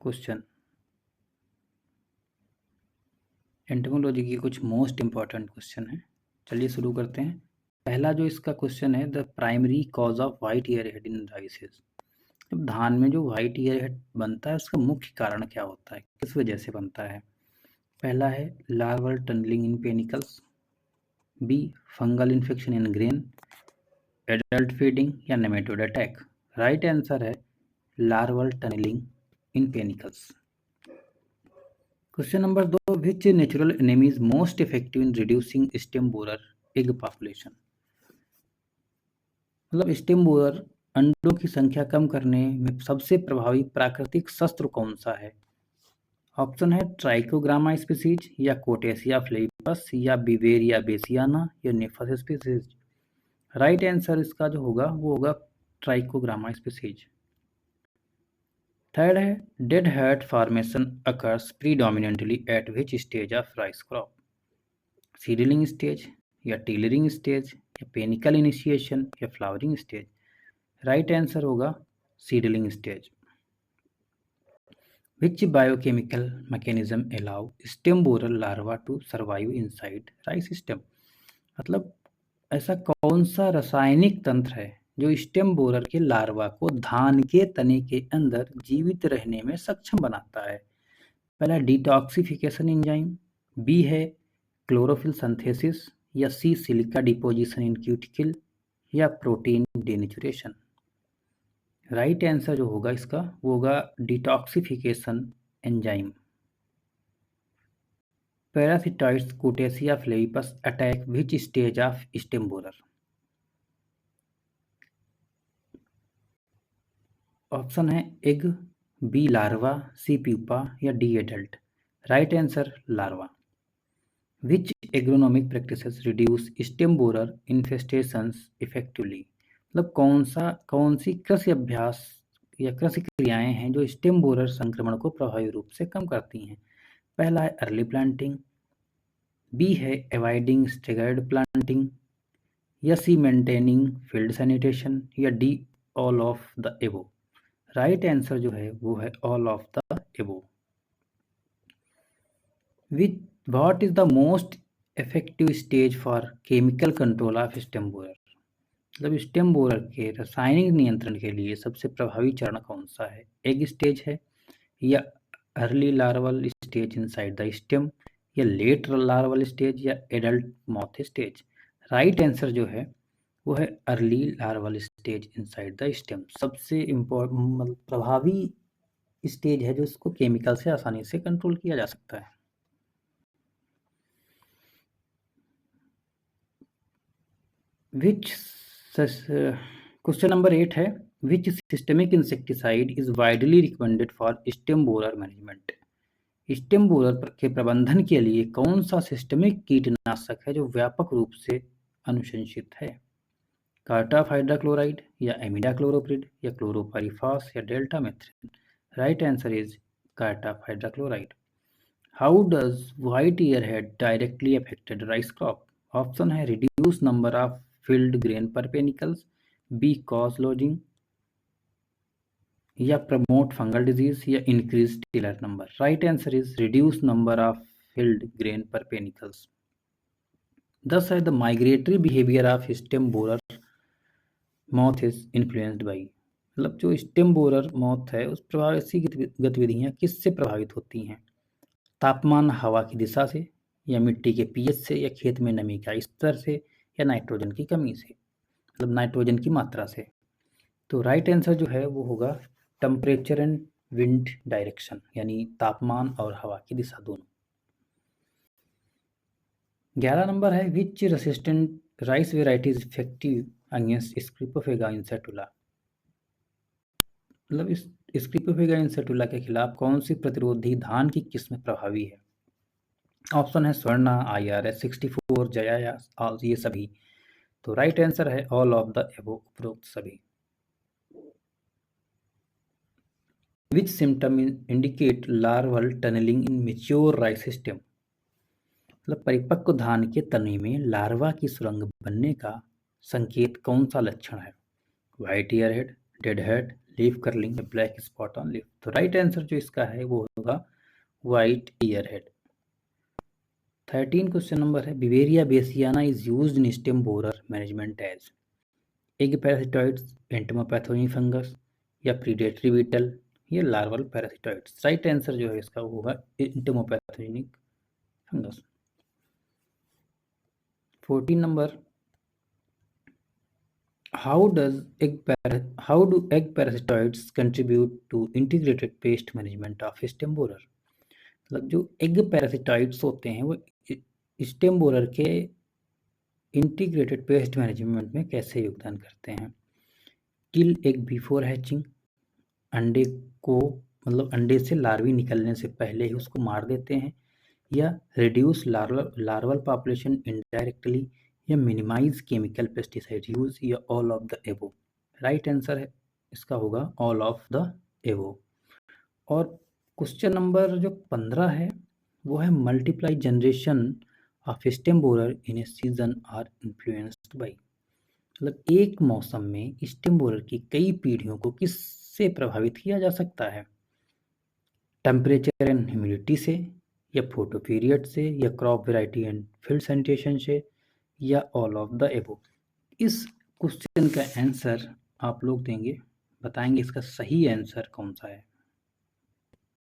Question entomology की कुछ most important question है। चलिए शुरू करते हैं। पहला जो इसका क्वेश्चन है, the primary cause of white year head in राइसेस। जब धान में जो वाइट ईयर हेड बनता है उसका मुख्य कारण क्या होता है, किस वजह से बनता है। पहला है larval tunnelling in panicles, B fungal infection in grain, adult feeding या नेमेटोड अटैक। राइट आंसर है larval tunnelling in panicles. Question number 2, which natural enemy is most effective in reducing stem borer egg population. मतलब stem borer अंडों की संख्या कम करने में सबसे प्रभावी प्राकृतिक शस्त्र कौन सा है। ऑप्शन है ट्राइकोग्रामा स्पीसीज या कोटेसिया फ्लेविपस या बिवेरिया बेसियाना या नेफस स्पीसीज। राइट आंसर इसका जो होगा वो होगा ट्राइकोग्रामा स्पीसीज। थर्ड है dead head formation occurs predominantly at which stage of rice crop. Seedling stage या टीलरिंग स्टेज या पेनिकल इनिशिएशन या फ्लावरिंग स्टेज। राइट आंसर होगा seedling stage. Which biochemical mechanism allow stem borer larva to survive inside rice stem. मतलब ऐसा कौन सा रासायनिक तंत्र है जो स्टेम बोरर के लार्वा को धान के तने के अंदर जीवित रहने में सक्षम बनाता है। पहला डिटॉक्सिफिकेशन एंजाइम, बी है क्लोरोफिल सिंथेसिस या C silica deposition in cuticle या प्रोटीन डेनेचुरेशन। राइट आंसर जो होगा इसका वो होगा detoxification enzyme. Parasitoids Cotesia flavipes attack which stage of stem borer. Option है egg, B larva, C pupa या D adult. Right answer larva. Which agronomic practices reduce stem borer infestations effectively. मतलब कौन सी कृषि अभ्यास या कृषि क्रियाएं हैं जो स्टेम बोरर संक्रमण को प्रभावी रूप से कम करती हैं। पहला है अर्ली प्लांटिंग, बी है अवॉइडिंग स्टेगर्ड प्लांटिंग या सी मेंटेनिंग फील्ड सैनिटेशन या डी ऑल ऑफ द एबो। राइट आंसर जो है वो है ऑल ऑफ द एबो। विच what is the most effective stage for chemical control of stem borer. मतलब स्टेम बोरर के रासायनिक नियंत्रण के लिए सबसे प्रभावी चरण कौन सा है। एग स्टेज है या early larval stage inside the stem या लेट लार्वल स्टेज या adult moth stage. Right answer जो है वो है early larval stage inside the stem. सबसे इम्पोर्टेंट प्रभावी स्टेज है जो इसको केमिकल से आसानी से कंट्रोल किया जा सकता है। विच क्वेश्चन नंबर 8 है which systemic insecticide is widely recommended for stem borer management. Stem borer के प्रबंधन के लिए कौन सा सिस्टमिक कीटनाशक है जो व्यापक रूप से अनुशंसित है। कार्टाफ हाइड्राक्लोराइड या एमिडाक्लोरोप्रिड या क्लोरोपाइरिफॉस या deltamethrin. Right answer is cartap hydrochloride. How does white ear head directly affected rice crop. Option है reduce number of filled grain per panicles, B cause lodging या प्रमोट फंगल डिजीज या increase tiller number. Right answer is reduce number of filled grain per panicles. 10 है the migratory behaviour of stem borer moth is influenced by. मतलब जो stem borer moth है उस प्रभावित गतिविधियां किससे प्रभावित होती हैं। तापमान, हवा की दिशा से या मिट्टी के पीएच से या खेत में नमी का स्तर से या नाइट्रोजन की कमी से, मतलब नाइट्रोजन की मात्रा से। तो राइट आंसर जो है वो होगा टेम्परेचर एंड विंड डायरेक्शन, यानी तापमान और हवा की दिशा दोनों। 11 नंबर है which resistant rice variety is effective against Scirpophaga incertulas. मतलब इस स्क्रिपोफेगा इंसेटुला के खिलाफ कौन सी प्रतिरोधी धान की किस्म प्रभावी है। ऑप्शन है स्वर्णा, IRS 64, जया या ये सभी। तो राइट आंसर है ऑल ऑफ द एबो, उपरोक्त सभी। Which symptom indicate larval tunnelling in mature rice system. मतलब परिपक्व धान के तने में लार्वा की सुरंग बनने का संकेत कौन सा लक्षण है। White ear head, dead head, leaf curling, black spot on leaf. तो राइट आंसर जो इसका है वो होगा white ear head. 13 question number है, Beauveria bassiana is used in stem borer management as egg parasitoids, entomopathogenic fungus, या predatory beetle, या larval parasitoids. Right answer जो है इसका होगा entomopathogenic fungus. 14 number, how do egg parasitoids contribute to integrated pest management of stem borer? मतलब जो egg parasitoids होते हैं वो स्टेम बोरर के इंटीग्रेटेड पेस्ट मैनेजमेंट में कैसे योगदान करते हैं? किल एग बिफोर हैचिंग, अंडे को मतलब अंडे से लार्वी निकलने से पहले ही उसको मार देते हैं, या रिड्यूस लार्वल पॉपुलेशन इनडायरेक्टली, या मिनिमाइज केमिकल पेस्टिसाइड यूज, या ऑल ऑफ द एबो। राइट आंसर है इसका होगा ऑल ऑफ द एबो। और क्वेश्चन नंबर जो 15 है वो है multiply generation of stem borer in a season are influenced by. मतलब एक मौसम में स्टेम बोरर की कई पीढ़ियों को किससे प्रभावित किया जा सकता है? टेम्परेचर एंड ह्यूमिडिटी से, या फोटो पीरियड से, या crop variety and field sanitation से, या ऑल ऑफ द एबो। इस क्वेश्चन का आंसर आप लोग देंगे, बताएंगे इसका सही आंसर कौन सा है।